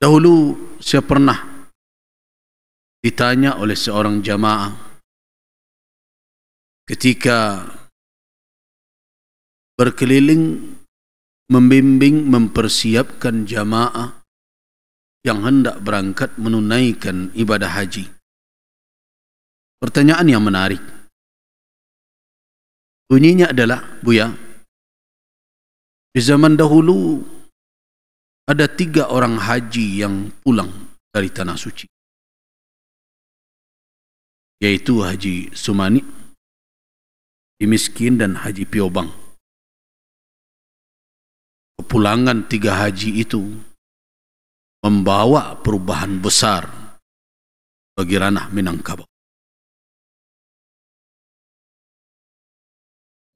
Dahulu saya pernah ditanya oleh seorang jamaah ketika berkeliling membimbing mempersiapkan jamaah yang hendak berangkat menunaikan ibadah haji. Pertanyaan yang menarik. Bunyinya adalah, Buya, di zaman dahulu ada 3 orang haji yang pulang dari Tanah Suci, yaitu Haji Sumani, Haji Miskin, dan Haji Piobang. Kepulangan 3 haji itu membawa perubahan besar bagi ranah Minangkabau.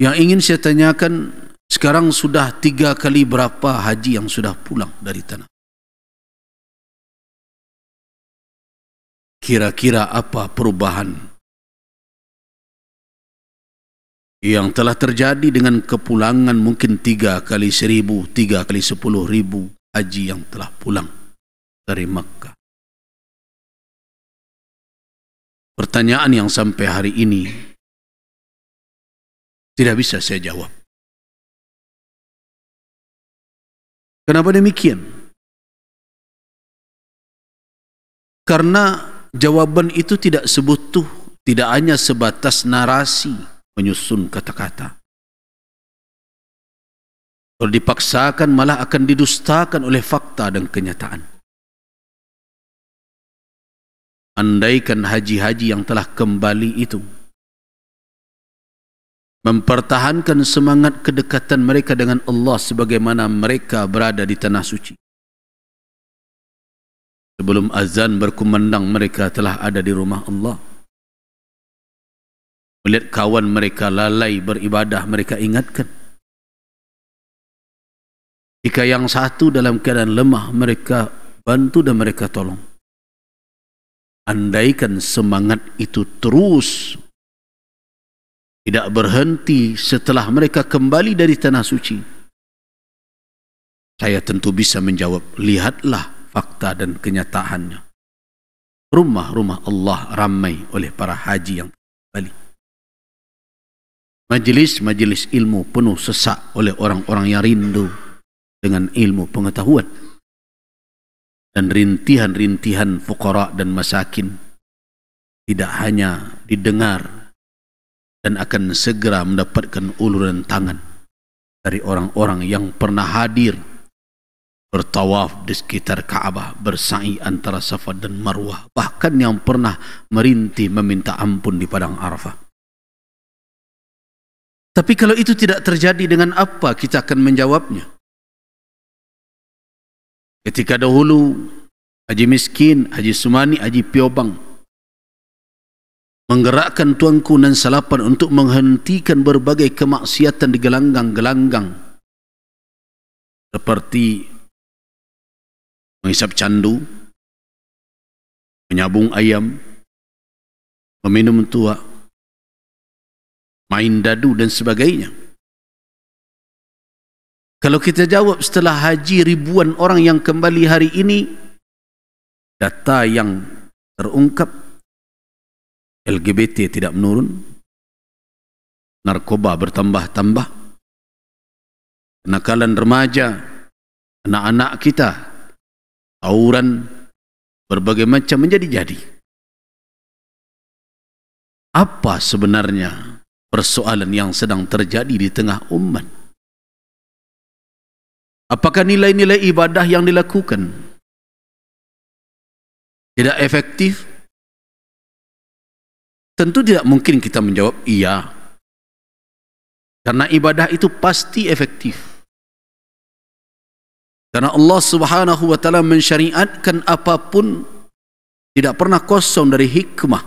Yang ingin saya tanyakan, sekarang sudah 3 kali berapa haji yang sudah pulang dari tanah? Kira-kira apa perubahan yang telah terjadi dengan kepulangan mungkin 3 kali 1000, 3 kali 10.000 haji yang telah pulang dari Makkah? Pertanyaan yang sampai hari ini tidak bisa saya jawab. Kenapa demikian? Karena jawaban itu tidak sebutuh, tidak hanya sebatas narasi menyusun kata-kata. Kalau dipaksakan malah akan didustakan oleh fakta dan kenyataan. Andaikan haji-haji yang telah kembali itu mempertahankan semangat kedekatan mereka dengan Allah sebagaimana mereka berada di Tanah Suci, sebelum azan berkumandang mereka telah ada di rumah Allah. Melihat kawan mereka lalai beribadah, mereka ingatkan. Jika yang satu dalam keadaan lemah, mereka bantu dan mereka tolong. Andaikan semangat itu terus, tidak berhenti setelah mereka kembali dari Tanah Suci, saya tentu bisa menjawab, lihatlah fakta dan kenyataannya. Rumah-rumah Allah ramai oleh para haji yang kembali. Majelis-majelis ilmu penuh sesak oleh orang-orang yang rindu dengan ilmu pengetahuan. Dan rintihan-rintihan fuqara dan masakin tidak hanya didengar dan akan segera mendapatkan uluran tangan dari orang-orang yang pernah hadir bertawaf di sekitar Ka'bah, bersa'i antara Safa dan Marwah, bahkan yang pernah merintih meminta ampun di padang Arafah. Tapi kalau itu tidak terjadi, dengan apa kita akan menjawabnya? Ketika dahulu Haji Miskin, Haji Sumani, Haji Piobang menggerakkan tuanku dan salapan untuk menghentikan berbagai kemaksiatan di gelanggang-gelanggang, seperti menghisap candu, menyabung ayam, meminum tua, main dadu dan sebagainya. Kalau kita jawab setelah haji ribuan orang yang kembali hari ini, data yang terungkap, LGBT tidak menurun, narkoba bertambah-tambah, kenakalan remaja, anak-anak kita, tawuran berbagai macam menjadi-jadi. Apa sebenarnya persoalan yang sedang terjadi di tengah umat? Apakah nilai-nilai ibadah yang dilakukan tidak efektif? Tentu tidak mungkin kita menjawab iya, karena ibadah itu pasti efektif. Karena Allah Subhanahu wa taala mensyariatkan apapun tidak pernah kosong dari hikmah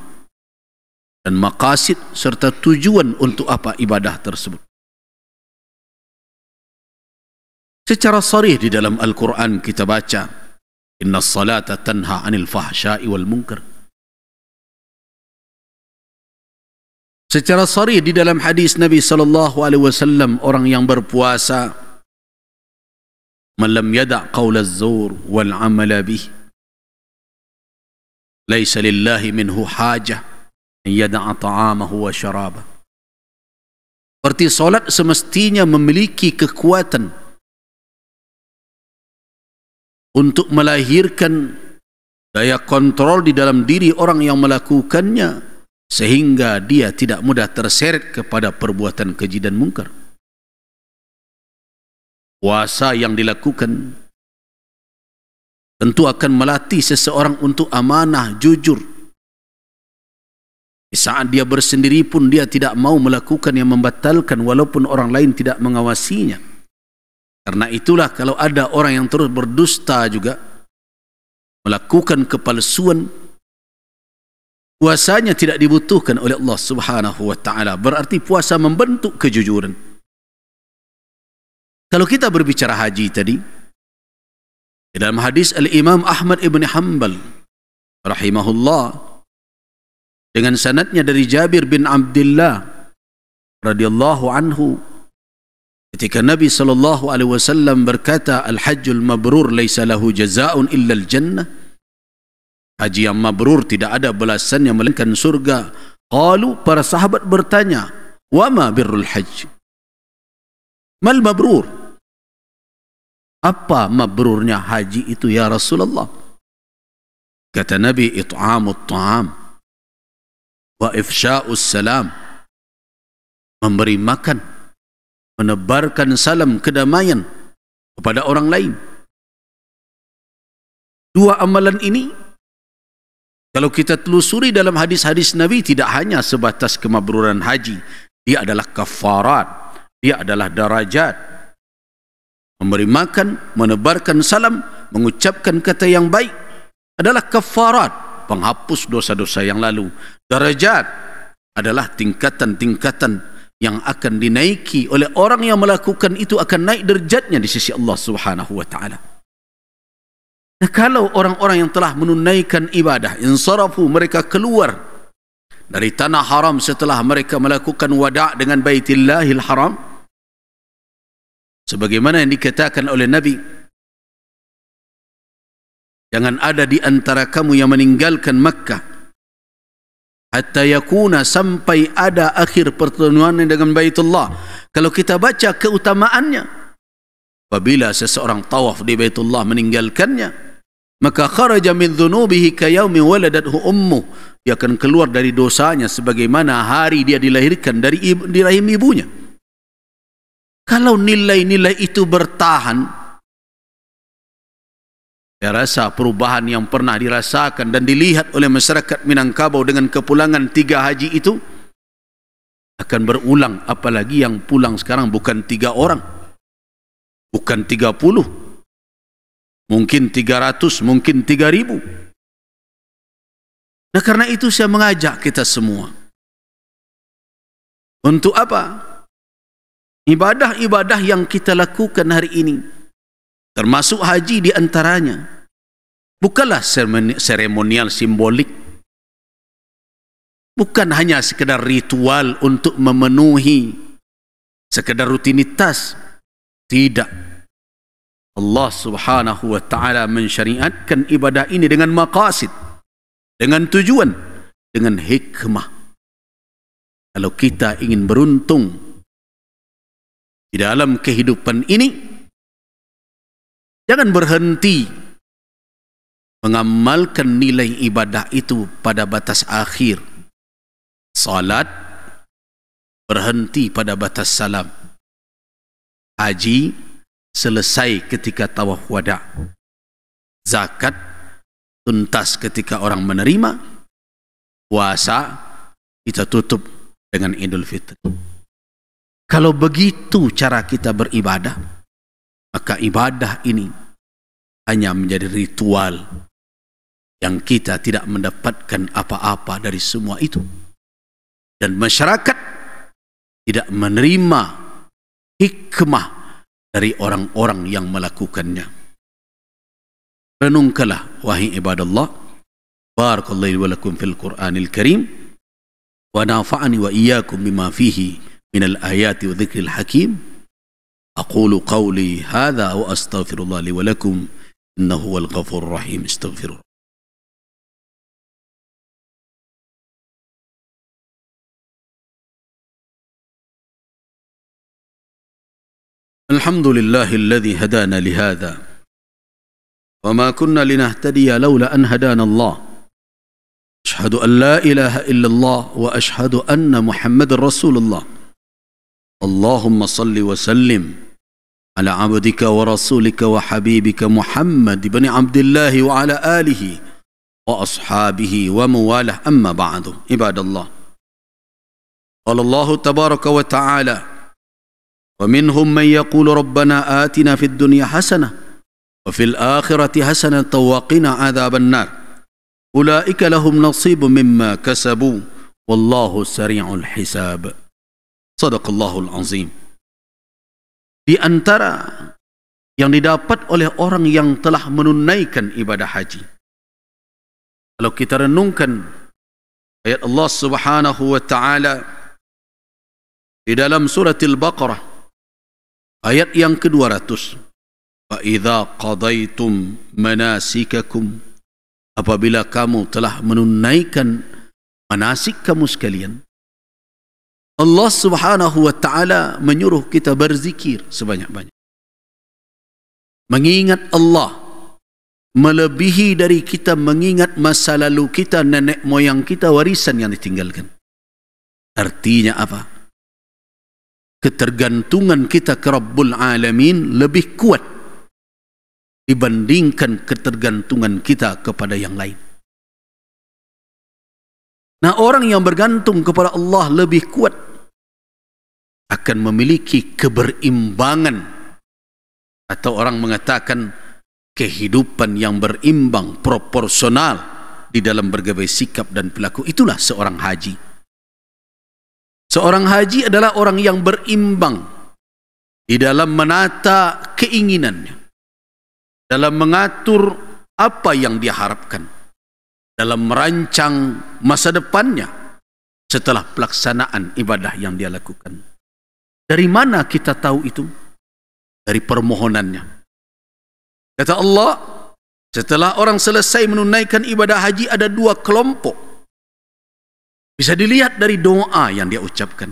dan maqasid serta tujuan untuk apa ibadah tersebut. Secara sharih di dalam Al-Quran kita baca, inna salata tanha anil fahsya'i wal munkar. Secara sharih di dalam hadis Nabi SAW, orang yang berpuasa man lam yada' qawla az-zur wal 'amala bih laisa lillahi minhu hajah an yada'a ta'amahu wa syarabah. Berarti solat semestinya memiliki kekuatan untuk melahirkan daya kontrol di dalam diri orang yang melakukannya, sehingga dia tidak mudah terseret kepada perbuatan keji dan mungkar. Puasa yang dilakukan tentu akan melatih seseorang untuk amanah, jujur. Di saat dia bersendiri pun dia tidak mau melakukan yang membatalkan walaupun orang lain tidak mengawasinya. Karena itulah kalau ada orang yang terus berdusta juga, melakukan kepalsuan, puasanya tidak dibutuhkan oleh Allah Subhanahu wa taala. Berarti puasa membentuk kejujuran. Kalau kita berbicara haji tadi, dalam hadis Al-Imam Ahmad ibn Hanbal rahimahullah dengan sanadnya dari Jabir bin Abdullah radhiyallahu anhu, ketika Nabi sallallahu alaihi wasallam berkata, al-hajjul mabrur laisa lahu jazaa'un illa al-jannah, haji yang mabrur tidak ada balasannya melainkan surga. Qalu, para sahabat bertanya, wa ma birrul hajj, mal mabrur, apa mabrurnya haji itu ya Rasulullah? Kata Nabi, it'amut ta'am wa ifsya'us salam, memberi makan, menebarkan salam kedamaian kepada orang lain. Dua amalan ini kalau kita telusuri dalam hadis-hadis Nabi, tidak hanya sebatas kemabruran haji, dia adalah kafarat, dia adalah darajat. Memberi makan, menebarkan salam, mengucapkan kata yang baik adalah kafarat, penghapus dosa-dosa yang lalu. Darajat adalah tingkatan-tingkatan yang akan dinaiki oleh orang yang melakukan itu, akan naik derajatnya di sisi Allah Subhanahu wa taala. Nah, kalau orang-orang yang telah menunaikan ibadah, insarafu, mereka keluar dari tanah haram setelah mereka melakukan wada' dengan Baitillahil Haram, sebagaimana yang dikatakan oleh Nabi, jangan ada di antara kamu yang meninggalkan Makkah hatta yakuna, sampai ada akhir pertemuan dengan Baitullah. Kalau kita baca keutamaannya, apabila seseorang tawaf di Baitullah meninggalkannya, maka kharaja min dhunubihi ka yaumi waladathu ummuh, dia akan keluar dari dosanya sebagaimana hari dia dilahirkan di rahim ibunya. Kalau nilai-nilai itu bertahan, saya rasa perubahan yang pernah dirasakan dan dilihat oleh masyarakat Minangkabau dengan kepulangan 3 haji itu akan berulang. Apalagi yang pulang sekarang bukan 3 orang, bukan 30, mungkin 300, mungkin 3000. Nah, karena itu saya mengajak kita semua untuk apa? Ibadah-ibadah yang kita lakukan hari ini, termasuk haji di antaranya, bukanlah seremonial simbolik, bukan hanya sekedar ritual untuk memenuhi sekedar rutinitas. Tidak. Allah Subhanahu wa taala mensyariatkan ibadah ini dengan maqasid, dengan tujuan, dengan hikmah. Kalau kita ingin beruntung di dalam kehidupan ini, jangan berhenti mengamalkan nilai ibadah itu pada batas akhir. Salat berhenti pada batas salam. Haji selesai ketika tawaf wada'. Zakat tuntas ketika orang menerima. Puasa kita tutup dengan Idul Fitri. Kalau begitu cara kita beribadah, maka ibadah ini hanya menjadi ritual yang kita tidak mendapatkan apa-apa dari semua itu. Dan masyarakat tidak menerima hikmah dari orang-orang yang melakukannya. Renungkanlah wahai ibadallah. Barakallahu wa lakum fil Qur'anil Karim wa nafa'ani wa iyyakum bima fihi minal ayati wa dzikril hakim. Aqulu qawli hadha wa astaghfirullah li wa lakum innahu huwal ghafurur rahim. Astaghfirullah. Alhamdulillahilladzi hadana li hadha wa ma kunna linahtadiya laula an hadana Allah. Ashhadu an la ilaha illallah wa ashhadu anna Muhammadar Rasulullah. Allahumma salli wa sallim ala abdika wa rasulika wa habibika Muhammad ibn Abdullah wa ala alihi wa ashabihi wa mawalah, amma ba'du. Ibadallah. Qala Allah tabaraka wa ta'ala: ومنهم من يقول ربنا آتنا في الدنيا حسنة وفي الآخرة حسنة وقنا عذاب النار أولئك لهم نصيب مما كسبوا والله سريع الحساب. صدق الله العظيم. Di antara yang didapat oleh orang yang telah menunaikan ibadah haji, kalau kita renungkan ayat Allah Subhanahu wa taala di dalam surah Al-Baqarah ayat yang ke-200, فَإِذَا قَضَيْتُمْ مَنَاسِكَكُمْ, apabila kamu telah menunaikan manasik kamu sekalian, Allah Subhanahu wa ta'ala menyuruh kita berzikir sebanyak-banyak, mengingat Allah melebihi dari kita mengingat masa lalu kita, nenek moyang kita, warisan yang ditinggalkan. Artinya apa? Ketergantungan kita ke Rabbul Alamin lebih kuat dibandingkan ketergantungan kita kepada yang lain. Nah, orang yang bergantung kepada Allah lebih kuat akan memiliki keberimbangan, atau orang mengatakan kehidupan yang berimbang, proporsional di dalam berbagai sikap dan perilaku. Itulah seorang haji. Seorang haji adalah orang yang berimbang di dalam menata keinginannya, dalam mengatur apa yang dia harapkan, dalam merancang masa depannya setelah pelaksanaan ibadah yang dia lakukan. Dari mana kita tahu itu? Dari permohonannya. Kata Allah, setelah orang selesai menunaikan ibadah haji, ada dua kelompok. Bisa dilihat dari doa yang dia ucapkan.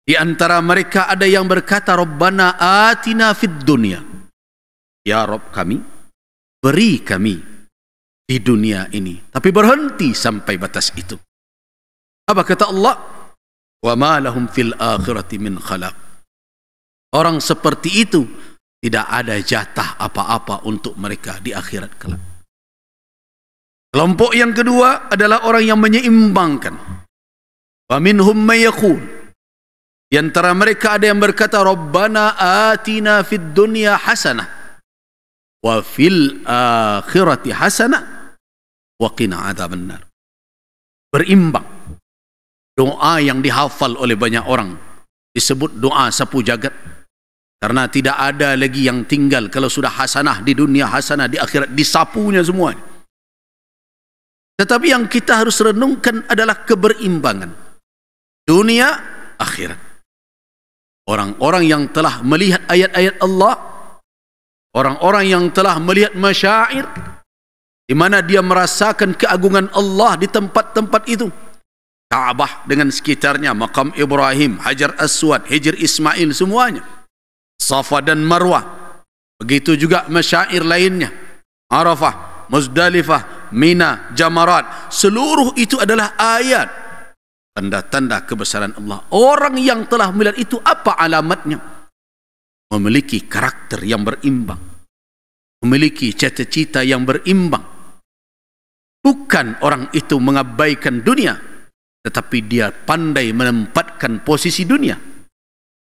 Di antara mereka ada yang berkata, Rabbana atina fid dunya. Ya Rabb kami, beri kami di dunia ini. Tapi berhenti sampai batas itu. Apa kata Allah? Wa ma lahum fil akhirati min khalaq. Orang seperti itu tidak ada jatah apa-apa untuk mereka di akhirat kelak. Kelompok yang kedua adalah orang yang menyeimbangkan. Wa minhum may yaqul, di antara mereka ada yang berkata, Rabbana atina fid dunya hasanah wa fil akhirati hasanah wa qina adzabannar. Berimbang. Doa yang dihafal oleh banyak orang disebut doa sapu jagat, karena tidak ada lagi yang tinggal. Kalau sudah hasanah di dunia, hasanah di akhirat, disapunya semuanya. Tetapi yang kita harus renungkan adalah keberimbangan dunia, akhirat. Orang-orang yang telah melihat ayat-ayat Allah, orang-orang yang telah melihat masyair, di mana dia merasakan keagungan Allah di tempat-tempat itu. Ka'bah dengan sekitarnya, Maqam Ibrahim, Hajar Aswad, Hijr Ismail, semuanya. Safa dan Marwah. Begitu juga masyair lainnya. Arafah, Muzdalifah, Mina, Jamarat. Seluruh itu adalah ayat, tanda-tanda kebesaran Allah. Orang yang telah melihat itu, apa alamatnya? Memiliki karakter yang berimbang, memiliki cita-cita yang berimbang. Bukan orang itu mengabaikan dunia, tetapi dia pandai menempatkan posisi dunia.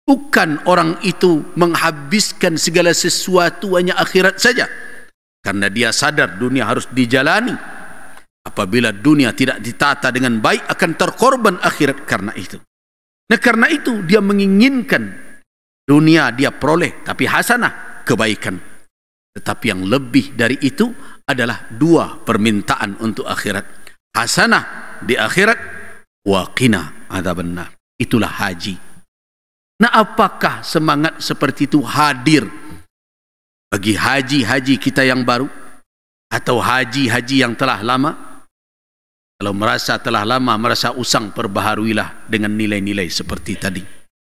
Bukan orang itu menghabiskan segala sesuatu hanya akhirat saja, karena dia sadar dunia harus dijalani. Apabila dunia tidak ditata dengan baik, akan terkorban akhirat karena itu. Nah, karena itu dia menginginkan dunia dia peroleh, tapi hasanah, kebaikan. Tetapi yang lebih dari itu adalah dua permintaan untuk akhirat. Hasanah di akhirat, wa qina adzabannar. Itulah haji. Nah, apakah semangat seperti itu hadir bagi haji-haji kita yang baru atau haji-haji yang telah lama? Kalau merasa telah lama, merasa usang, perbaharuilah dengan nilai-nilai seperti tadi.